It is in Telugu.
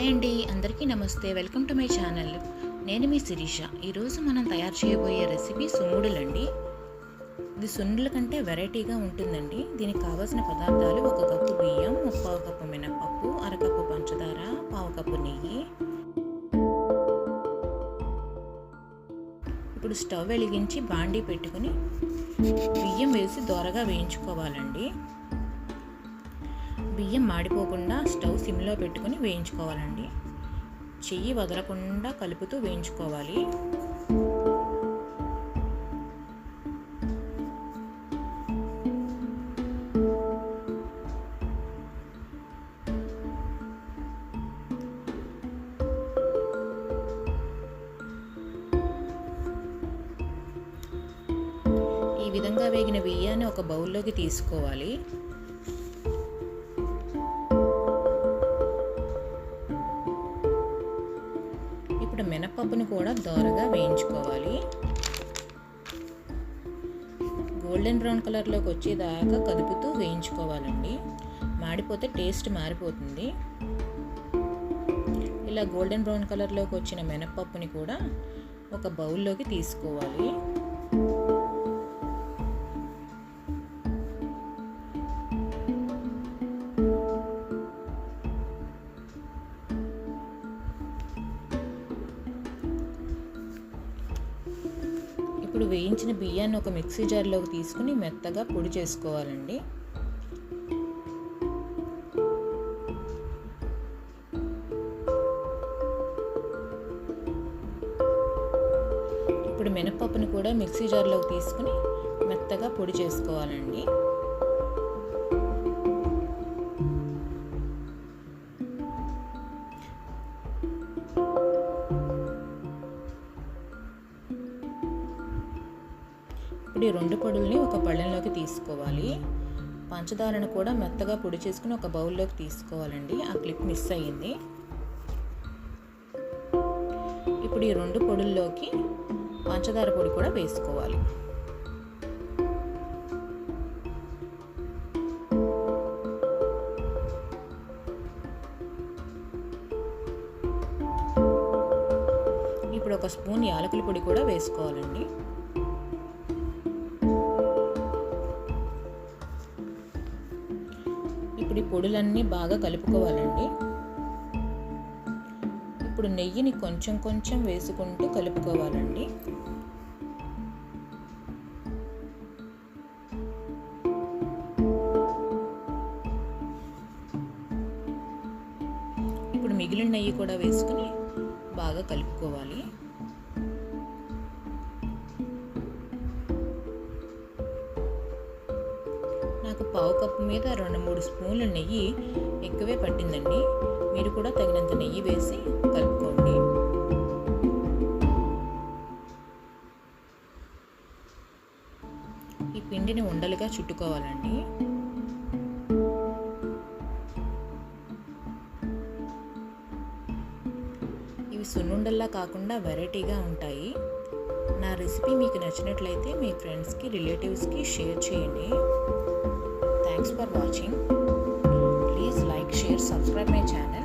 హాయ్ అండి, అందరికీ నమస్తే. Welcome to my channel. నేను మీ శిరీష. ఈరోజు మనం తయారు చేయబోయే రెసిపీ సున్నుండలండి. ఇది సున్నుండల కంటే వెరైటీగా ఉంటుందండి. దీనికి కావాల్సిన పదార్థాలు: 1 కప్పు బియ్యం, 1/4 కప్పు మినపప్పు, అరకప్పు పంచదార, 1/2 కప్పు నెయ్యి. ఇప్పుడు స్టవ్ వెలిగించి బాండీ పెట్టుకుని బియ్యం వేసి దోరగా వేయించుకోవాలండి. బియ్యం మాడిపోకుండా స్టవ్ సిమ్లో పెట్టుకుని వేయించుకోవాలండి. చెయ్యి వదలకుండా కలుపుతూ వేయించుకోవాలి. ఈ విధంగా వేగిన బియ్యాన్ని ఒక బౌల్లోకి తీసుకోవాలి. ఇప్పుడు మినపప్పును కూడా దోరగా వేయించుకోవాలి. గోల్డెన్ బ్రౌన్ కలర్లోకి వచ్చేదాకా కదుపుతూ వేయించుకోవాలండి. మాడిపోతే టేస్ట్ మారిపోతుంది. ఇలా గోల్డెన్ బ్రౌన్ కలర్లోకి వచ్చిన మినపప్పుని కూడా ఒక బౌల్లోకి తీసుకోవాలి. ఇప్పుడు వేయించిన బియ్యాన్ని ఒక మిక్సీ జార్లోకి తీసుకుని మెత్తగా పొడి చేసుకోవాలండి. ఇప్పుడు మినపప్పును కూడా మిక్సీ జార్లోకి తీసుకుని మెత్తగా పొడి చేసుకోవాలండి. ఇప్పుడు ఈ 2 పొడుల్ని ఒక పళ్ళెంలోకి తీసుకోవాలి. పంచదారను కూడా మెత్తగా పొడి చేసుకుని ఒక బౌల్లోకి తీసుకోవాలండి. ఆ క్లిప్ మిస్ అయ్యింది. ఇప్పుడు ఈ 2 పొడుల్లోకి పంచదార పొడి కూడా వేసుకోవాలి. ఇప్పుడు 1 స్పూన్ యాలకుల పొడి కూడా వేసుకోవాలండి. ఇప్పుడు ఈ పొడులన్నీ బాగా కలుపుకోవాలండి. ఇప్పుడు నెయ్యిని కొంచెం కొంచెం వేసుకుంటూ కలుపుకోవాలండి. ఇప్పుడు మిగిలిన నెయ్యి కూడా వేసుకుని బాగా కలుపుకోవాలి. నాకు 1/2 కప్పు మీద 2-3 స్పూన్ల నెయ్యి ఎక్కువే పట్టిందండి. మీరు కూడా తగినంత నెయ్యి వేసి కలుపుకోండి. ఈ పిండిని ఉండలుగా చుట్టుకోవాలండి. ఇవి సున్నుండల్లా కాకుండా వెరైటీగా ఉంటాయి. నా రెసిపీ మీకు నచ్చినట్లయితే మీ ఫ్రెండ్స్కి, రిలేటివ్స్కి షేర్ చేయండి. Thanks for watching. Please like, share, subscribe my channel.